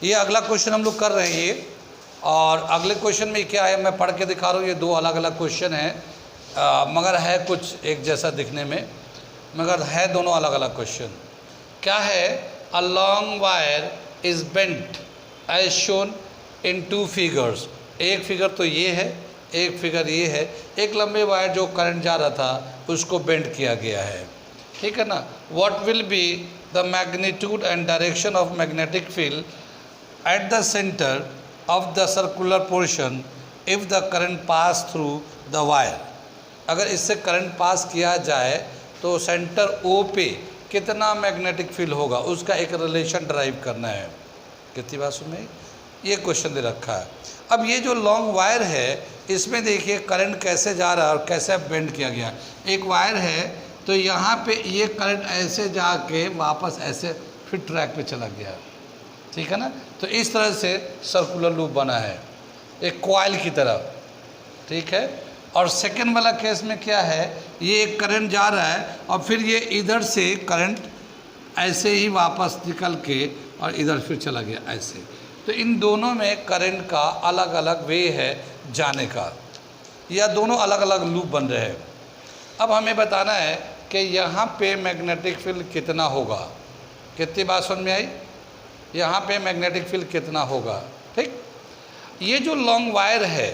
ये अगला क्वेश्चन हम लोग कर रहे हैं ये, और अगले क्वेश्चन में क्या है मैं पढ़ के दिखा रहा हूँ। ये दो अलग अलग क्वेश्चन है, मगर है कुछ एक जैसा दिखने में, मगर है दोनों अलग अलग क्वेश्चन। क्या है? A long wire is bent as shown in two figures. एक फिगर तो ये है, एक फिगर ये है। एक लंबे वायर जो करंट जा रहा था उसको बेंड किया गया है, ठीक है ना। What will be the magnitude and direction of magnetic field at the centre of the circular portion if the current pass through the wire. अगर इससे करंट पास किया जाए तो सेंटर ओ पे कितना मैग्नेटिक फील्ड होगा, उसका एक रिलेशन ड्राइव करना है। कितनी बात सुन, ये क्वेश्चन दे रखा है। अब ये जो लॉन्ग वायर है इसमें देखिए करंट कैसे जा रहा है और कैसे बेंड किया गया। एक वायर है तो यहाँ पे ये करंट ऐसे जाके वापस ऐसे फिर ट्रैक पे चला गया, ठीक है ना। तो इस तरह से सर्कुलर लूप बना है एक कॉइल की तरह, ठीक है। और सेकंड वाला केस में क्या है, ये एक करंट जा रहा है और फिर ये इधर से करंट ऐसे ही वापस निकल के और इधर फिर चला गया ऐसे। तो इन दोनों में करंट का अलग अलग वे है जाने का, या दोनों अलग अलग लूप बन रहे हैं। अब हमें बताना है कि यहाँ पे मैग्नेटिक फील्ड कितना होगा। कितनी बात समझ में आई? यहाँ पे मैग्नेटिक फील्ड कितना होगा, ठीक। ये जो लॉन्ग वायर है,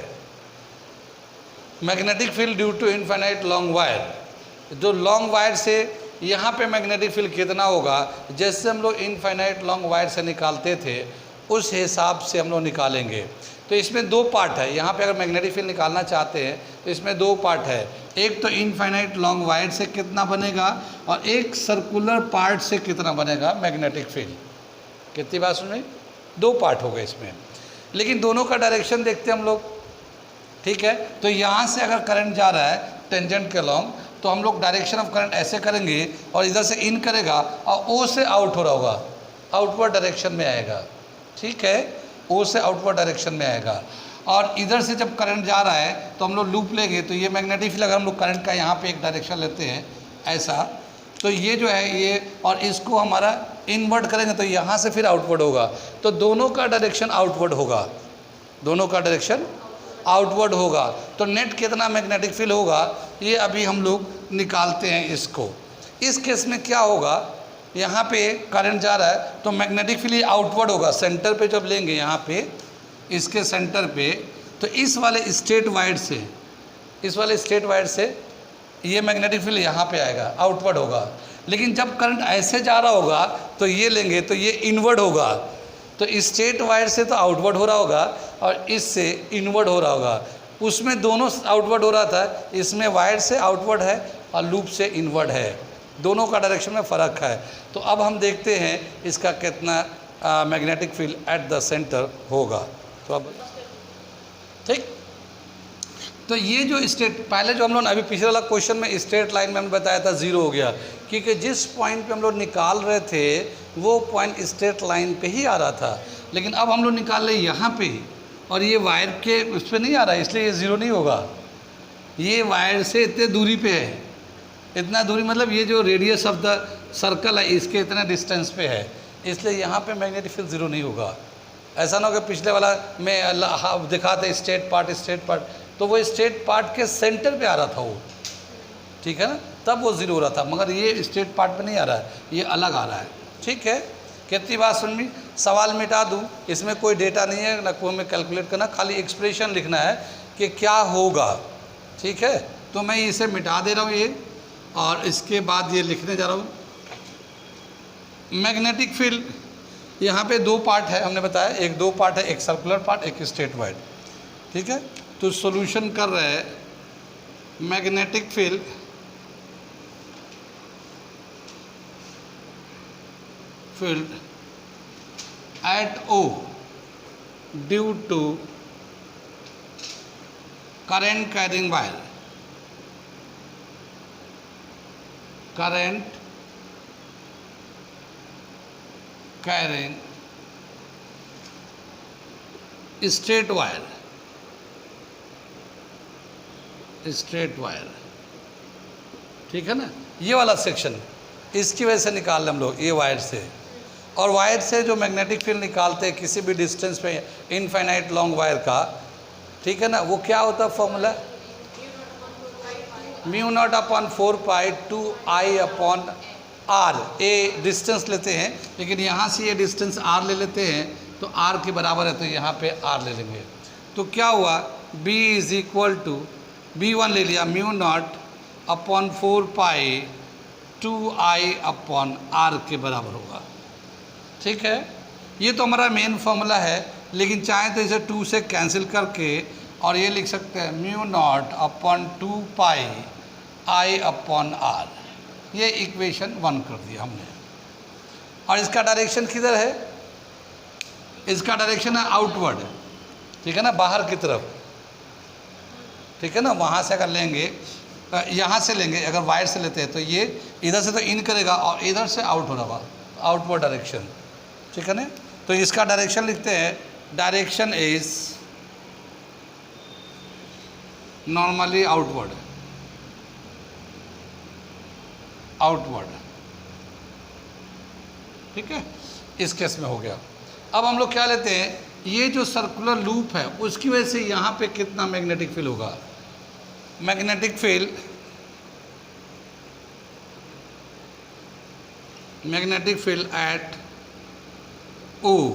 magnetic field due to infinite long wire, जो लॉन्ग वायर से यहाँ पे मैग्नेटिक फील्ड कितना होगा, जैसे हम लोग इनफाइनाइट लॉन्ग वायर से निकालते थे उस हिसाब से हम लोग निकालेंगे। तो इसमें दो पार्ट है, यहाँ पे अगर मैग्नेटिक फील्ड निकालना चाहते हैं तो इसमें दो पार्ट है। एक तो इनफाइनाइट लॉन्ग वायर से कितना बनेगा और एक सर्कुलर पार्ट से कितना बनेगा मैग्नेटिक फील्ड। कितनी बात सुन, दो पार्ट हो गए इसमें, लेकिन दोनों का डायरेक्शन देखते हैं हम लोग, ठीक है। तो यहाँ से अगर करंट जा रहा है टेंजेंट के लॉन्ग तो हम लोग डायरेक्शन ऑफ करंट ऐसे करेंगे और इधर से इन करेगा और ओ से आउट हो रहा होगा, आउटवर्ड डायरेक्शन में आएगा, ठीक है। ओ से आउटवर्ड डायरेक्शन में आएगा। और इधर से जब करंट जा रहा है तो हम लोग लूप लेंगे तो ये मैग्नेटिक फील्ड अगर हम लोग करंट का यहाँ पे एक डायरेक्शन लेते हैं ऐसा, तो ये जो है ये, और इसको हमारा इनवर्ट करेंगे तो यहाँ से फिर आउटवर्ड होगा। तो दोनों का डायरेक्शन आउटवर्ड होगा, दोनों का डायरेक्शन आउटवर्ड होगा। तो नेट कितना मैग्नेटिक फील्ड होगा ये अभी हम लोग निकालते हैं इसको। इस केस में क्या होगा, यहाँ पे करंट जा रहा है तो मैग्नेटिक फील्ड आउटवर्ड होगा। सेंटर पे जब लेंगे यहाँ पे इसके सेंटर पे, तो इस वाले स्ट्रेट वायर से, इस वाले स्ट्रेट वायर से ये मैग्नेटिक फील्ड यहाँ पे आएगा, आउटवर्ड होगा। लेकिन जब करंट ऐसे जा रहा होगा तो ये लेंगे तो ये इनवर्ड होगा। तो स्ट्रेट वायर से तो आउटवर्ड हो रहा होगा और इससे इनवर्ड हो रहा होगा। उसमें दोनों आउटवर्ड हो रहा था, इसमें वायर से आउटवर्ड है और लूप से इनवर्ड है, दोनों का डायरेक्शन में फ़र्क है। तो अब हम देखते हैं इसका कितना magnetic field at the centre होगा। तो अब ठीक, तो ये जो स्ट्रेट, पहले जो हम लोग अभी पिछले वाला क्वेश्चन में स्ट्रेट लाइन में हमने बताया था ज़ीरो हो गया, क्योंकि जिस पॉइंट पे हम लोग निकाल रहे थे वो पॉइंट स्ट्रेट लाइन पे ही आ रहा था। लेकिन अब हम लोग निकाल रहे यहाँ पे और ये वायर के उस पर नहीं आ रहा है, इसलिए ये ज़ीरो नहीं होगा। ये वायर से इतने दूरी पे है, इतना दूरी मतलब ये जो रेडियस ऑफ द सर्कल है इसके इतने डिस्टेंस पे है, इसलिए यहाँ पे मैग्नेटिक फील्ड ज़ीरो नहीं होगा। ऐसा ना हो कि पिछले वाला में दिखाते स्ट्रेट पार्ट, तो वो स्ट्रेट पार्ट के सेंटर पे आ रहा था वो, ठीक है ना, तब वो ज़ीरो हो रहा था। मगर ये स्ट्रेट पार्ट पे नहीं आ रहा है, ये अलग आ रहा है, ठीक है। कितनी बात सुन ली, सवाल मिटा दूँ, इसमें कोई डेटा नहीं है ना कोई में कैलकुलेट करना, खाली एक्सप्रेशन लिखना है कि क्या होगा, ठीक है। तो मैं इसे मिटा दे रहा हूँ ये, और इसके बाद ये लिखने जा रहा हूँ मैग्नेटिक फील्ड। यहाँ पे दो पार्ट है, हमने बताया एक दो पार्ट है, एक सर्कुलर पार्ट एक स्ट्रेट वायर, ठीक है। तो सॉल्यूशन कर रहे हैं magnetic field at O due to current carrying wire, current carrying straight wire, ठीक है ना। ये वाला सेक्शन इसकी वजह से निकाल हम लोग ये वायर से, और वायर से जो मैग्नेटिक फील्ड निकालते हैं किसी भी डिस्टेंस पे इनफाइनाइट लॉन्ग वायर का, ठीक है ना, वो क्या होता है formula, mu naught upon 4 pi 2 I upon R. A distance लेते हैं, लेकिन यहाँ से ये डिस्टेंस आर ले लेते हैं, तो आर के बराबर है, तो यहाँ पे आर ले लेंगे। तो क्या हुआ, B is equal to B1 ले लिया, mu naught upon 4 pi 2 I upon R के बराबर होगा। ठीक है, ये तो हमारा मेन फॉर्मूला है, लेकिन चाहे तो इसे 2 से कैंसिल करके और ये लिख सकते हैं mu naught upon 2 pi I upon R. ये इक्वेशन 1 कर दिया हमने। और इसका डायरेक्शन किधर है, इसका डायरेक्शन है आउटवर्ड, ठीक है ना, बाहर की तरफ, ठीक है ना। वहाँ से अगर लेंगे, यहाँ से लेंगे, अगर वायर से लेते हैं तो ये इधर से तो इन करेगा और इधर से आउट हो रहा, आउटवर्ड डायरेक्शन, ठीक है ना। तो इसका डायरेक्शन लिखते हैं, direction is normally outward, outward, ठीक है। इस केस में हो गया। अब हम लोग क्या लेते हैं, ये जो सर्कुलर लूप है उसकी वजह से यहाँ पे कितना मैग्नेटिक फील्ड होगा, magnetic field, magnetic field at O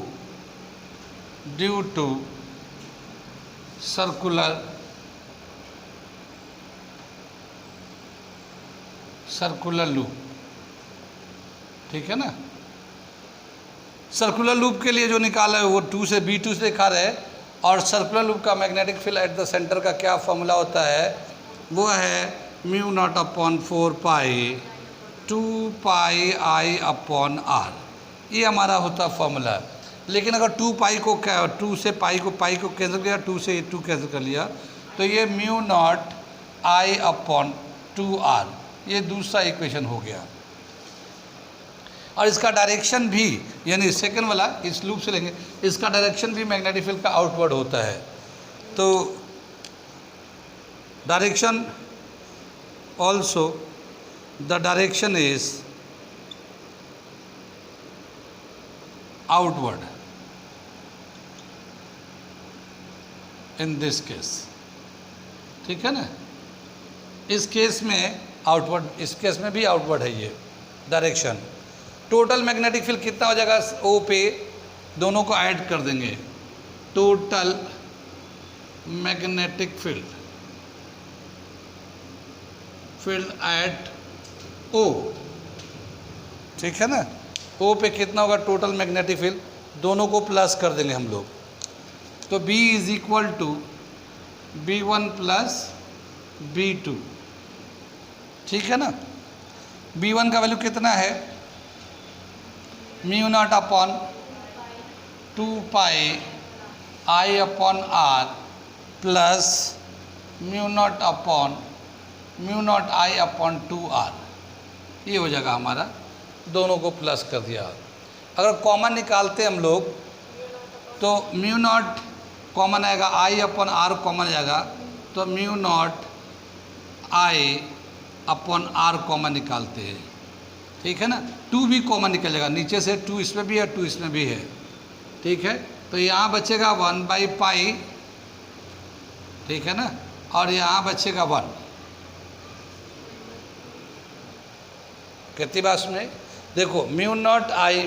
due to circular loop, ठीक है ना। सर्कुलर लूप के लिए जो निकाला है वो 2 से B2 से दिखा रहे हैं, और सर्कुलर लूप का magnetic field at the centre का क्या फॉर्मूला होता है, वो है mu naught upon 4 pi 2 pi I upon R. ये हमारा होता फॉर्मूला। लेकिन अगर 2 पाई को 2 से पाई को कैंसिल किया, 2 से 2 कैंसिल कर लिया, तो ये mu naught I upon 2 R, ये दूसरा इक्वेशन हो गया। और इसका डायरेक्शन भी, यानी सेकंड वाला इस लूप से लेंगे, इसका डायरेक्शन भी मैग्नेटिक फील्ड का आउटवर्ड होता है। तो direction also, the direction is outward in this case, ठीक है ना। इस केस में आउटवर्ड, इस केस में भी आउटवर्ड है ये डायरेक्शन। टोटल मैग्नेटिक फील्ड कितना हो जाएगा, ओ पे दोनों को ऐड कर देंगे, टोटल मैग्नेटिक फील्ड एट ओ, ठीक है ना। ओ पे कितना होगा टोटल मैग्नेटिक फील्ड, दोनों को प्लस कर देंगे हम लोग। तो B is equal to B1 plus B2, ठीक है ना। B1 का वैल्यू कितना है, mu naught upon 2 pi I upon R plus mu naught I upon 2R। ये हो जाएगा हमारा, दोनों को प्लस कर दिया। अगर कॉमन निकालते हम लोग तो म्यू नॉट कॉमन आएगा, आई अपॉन आर कॉमन आएगा, तो mu naught I upon R common निकालते हैं, ठीक है ना। 2 भी कॉमन निकलेगा, नीचे से 2 इसमें भी है 2 इसमें भी है, ठीक है। तो यहाँ बचेगा 1/पाई, ठीक है ना, और यहाँ बचेगा 1। कितनी बात सुने, देखो म्यू नॉट आई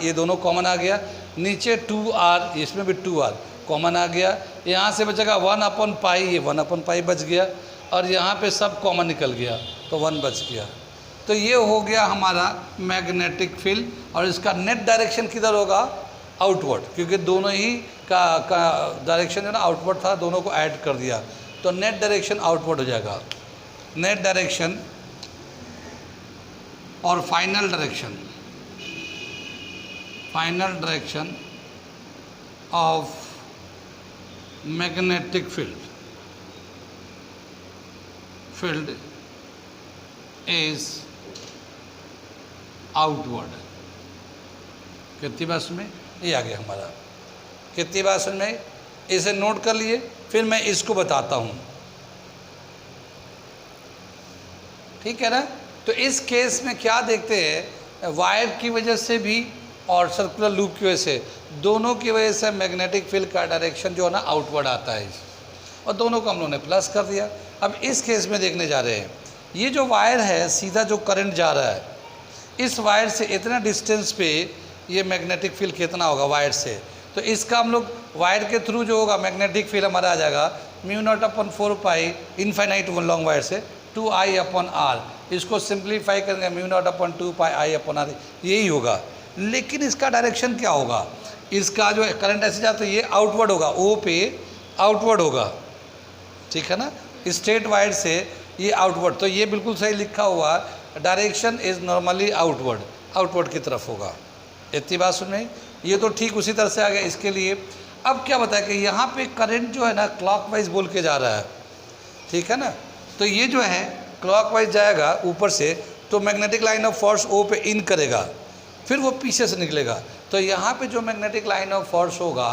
ये दोनों कॉमन आ गया, नीचे 2R, इसमें भी 2R कॉमन आ गया, यहाँ से बचेगा 1/पाई, ये 1/पाई बच गया, और यहाँ पे सब कॉमन निकल गया तो 1 बच गया। तो ये हो गया हमारा मैग्नेटिक फील्ड। और इसका नेट डायरेक्शन किधर होगा, आउटवर्ड, क्योंकि दोनों ही का डायरेक्शन जो ना आउटवर्ड था, दोनों को ऐड कर दिया, तो नेट डायरेक्शन आउटवर्ड हो जाएगा। नेट डायरेक्शन और final direction of magnetic field is outward. कितनी बात में ये आ गया हमारा, कितनी बात में, इसे नोट कर लिए, फिर मैं इसको बताता हूँ, ठीक है ना। तो इस केस में क्या देखते हैं, वायर की वजह से भी और सर्कुलर लूप की वजह से, दोनों की वजह से मैग्नेटिक फील्ड का डायरेक्शन जो है ना आउटवर्ड आता है, और दोनों को हम लोगों ने प्लस कर दिया। अब इस केस में देखने जा रहे हैं, ये जो वायर है सीधा जो करंट जा रहा है, इस वायर से इतना डिस्टेंस पे ये मैग्नेटिक फील्ड कितना होगा वायर से, तो इसका हम लोग वायर के थ्रू जो होगा मैग्नेटिक फील्ड हमारा आ जाएगा μ0/4 इनफाइनाइट वन लॉन्ग वायर से 2I/r। इसको सिंप्लीफाई करेंगे μ0/2πI/r, यही होगा। लेकिन इसका डायरेक्शन क्या होगा, इसका जो करंट ऐसे जाता है ये आउटवर्ड होगा, ओ पे आउटवर्ड होगा, ठीक है ना, स्ट्रेट वायर से ये आउटवर्ड, तो ये बिल्कुल सही लिखा हुआ, direction is normally outward, outward की तरफ होगा। इतनी बात सुन में, ये तो ठीक उसी तरह से आ गया इसके लिए। अब क्या बताया कि यहाँ पे करंट जो है ना क्लॉकवाइज बोल के जा रहा है, ठीक है ना, तो ये जो है क्लॉकवाइज जाएगा ऊपर से, तो मैग्नेटिक लाइन ऑफ फोर्स ओ पे इन करेगा, फिर वो पीछे से निकलेगा, तो यहाँ पे जो मैग्नेटिक लाइन ऑफ फोर्स होगा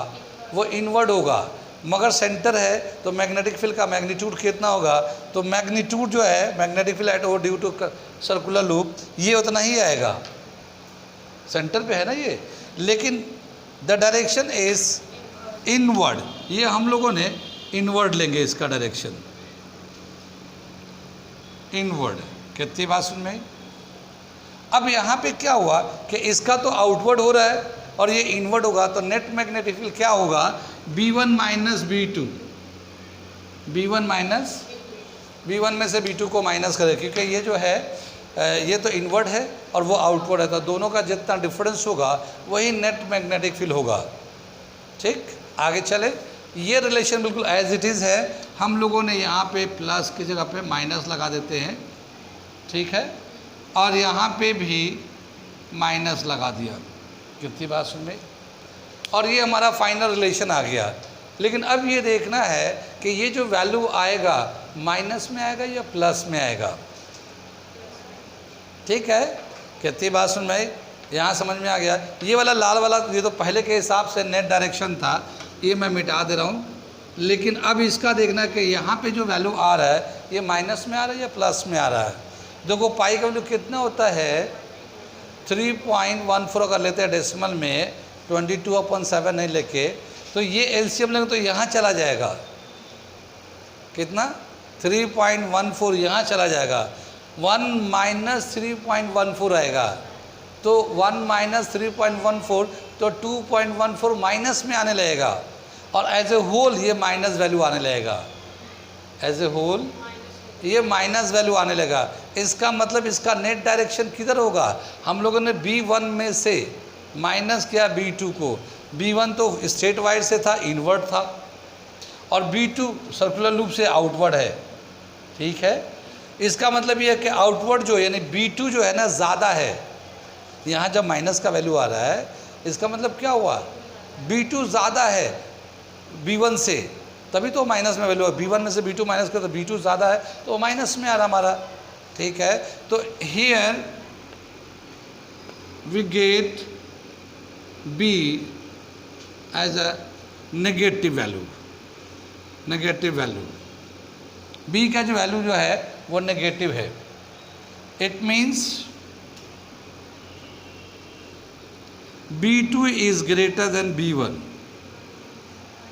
वो इनवर्ड होगा, मगर सेंटर है तो मैग्नेटिक फील्ड का मैग्नीट्यूड कितना होगा, तो मैग्नीट्यूड जो है magnetic field at O due to circular loop ये उतना ही आएगा, सेंटर पे है ना ये, लेकिन द डायरेक्शन इज इनवर्ड, ये हम लोगों ने इनवर्ड लेंगे इसका डायरेक्शन, इनवर्ड। कितनी बात सुन में। अब यहाँ पे क्या हुआ कि इसका तो आउटवर्ड हो रहा है और ये इनवर्ड होगा, तो नेट मैग्नेटिक फील्ड क्या होगा, B1 minus B2, B1 minus B1 में से B2 को माइनस करें, क्योंकि ये जो है ये तो इनवर्ड है और वो आउटवर्ड है, तो दोनों का जितना डिफरेंस होगा वही नेट मैग्नेटिक फील्ड होगा। ठीक, आगे चले, ये रिलेशन बिल्कुल एज इट इज़ है, हम लोगों ने यहाँ पे प्लस की जगह पे माइनस लगा देते हैं, ठीक है, और यहाँ पे भी माइनस लगा दिया। कितनी बात सुन में, और ये हमारा फाइनल रिलेशन आ गया। लेकिन अब ये देखना है कि ये जो वैल्यू आएगा माइनस में आएगा या प्लस में आएगा, ठीक है। कितनी बात सुन में, यहाँ समझ में आ गया। ये वाला लाल वाला ये तो पहले के हिसाब से नेट डायरेक्शन था, ये मैं मिटा दे रहा हूँ, लेकिन अब इसका देखना कि यहाँ पे जो वैल्यू आ रहा है ये माइनस में आ रहा है या प्लस में आ रहा है। देखो पाई का वैल्यू कितना होता है 3.14 अगर लेते हैं डेसिमल में 22/7 नहीं लेके, तो ये एलसीएम लेंगे तो यहाँ चला जाएगा, कितना 3.14 यहाँ चला जाएगा, 1 माइनस 3.14 आएगा, तो 1 माइनस 3.14 तो 2.14 माइनस में आने लगेगा, और एज ए होल ये माइनस वैल्यू आने लगेगा, एज ए होल ये माइनस वैल्यू आने लगा। इसका मतलब इसका नेट डायरेक्शन किधर होगा, हम लोगों ने B1 में से माइनस किया B2 को, B1 तो स्ट्रेट वायर से था, इनवर्ड था, और B2 सर्कुलर लूप से आउटवर्ड है, ठीक है। इसका मतलब ये है कि आउटवर्ड जो यानी B2 जो है ना ज़्यादा है, यहाँ जब माइनस का वैल्यू आ रहा है इसका मतलब क्या हुआ, B2 ज़्यादा है B1 से, तभी तो माइनस में वैल्यू है। B1 में से B2 माइनस कर तो B2 ज़्यादा है तो माइनस में आ रहा हमारा, ठीक है। तो here we get B as a negative value, negative value B का जो वैल्यू जो है वो नेगेटिव है। It means B2 is greater than B1,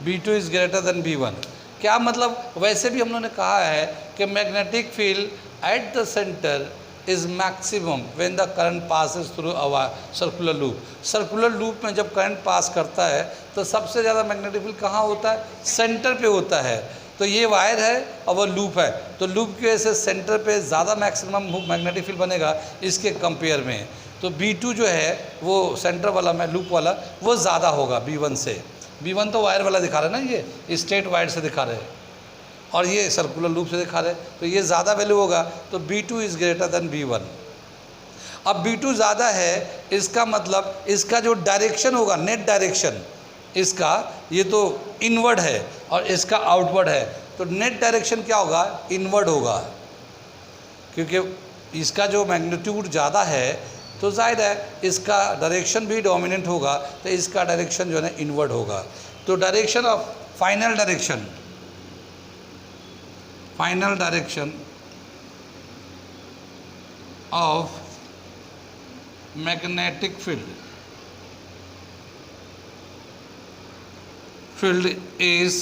B2 is greater than B1। क्या मतलब, वैसे भी हम लोगों ने कहा है कि magnetic field at the centre is maximum when the current passes through our circular loop. Circular loop में जब करंट पास करता है तो सबसे ज़्यादा मैग्नेटिक फील्ड कहाँ होता है, सेंटर पे होता है। तो ये वायर है और वो लूप है, तो लूप की वजह से सेंटर पे ज़्यादा मैक्सिमम मैग्नेटिक फील्ड बनेगा इसके कंपेयर में। तो B2 जो है वो सेंटर वाला में लूप वाला वो ज़्यादा होगा B1 से। B1 तो वायर वाला दिखा रहा है ना, ये स्ट्रेट वायर से दिखा रहे हैं और ये सर्कुलर लूप से दिखा रहे हैं, तो ये ज़्यादा वैल्यू होगा, तो B2 is greater than B1। अब B2 ज़्यादा है, इसका मतलब इसका जो डायरेक्शन होगा, नेट डायरेक्शन इसका, ये तो इनवर्ड है और इसका आउटवर्ड है, तो नेट डायरेक्शन क्या होगा, इनवर्ड होगा, क्योंकि इसका जो मैग्नीट्यूड ज़्यादा है तो जाहिर है इसका डायरेक्शन भी डोमिनेंट होगा, तो इसका डायरेक्शन जो है ना इनवर्ड होगा। तो direction of final direction, final direction of magnetic field field is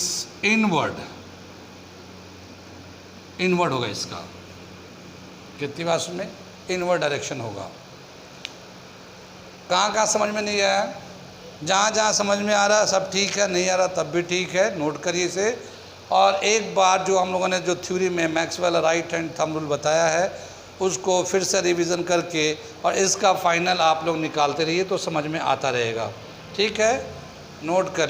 inward, inward होगा इसका, कितनी बार में इनवर्ड डायरेक्शन होगा। कहाँ कहाँ समझ में नहीं आया? जहाँ जहाँ समझ में आ रहा सब ठीक है, नहीं आ रहा तब भी ठीक है, नोट करिए इसे। और एक बार जो हम लोगों ने जो थ्योरी में Maxwell right hand thumb rule बताया है उसको फिर से रिवीजन करके और इसका फाइनल आप लोग निकालते रहिए तो समझ में आता रहेगा। ठीक है, नोट कर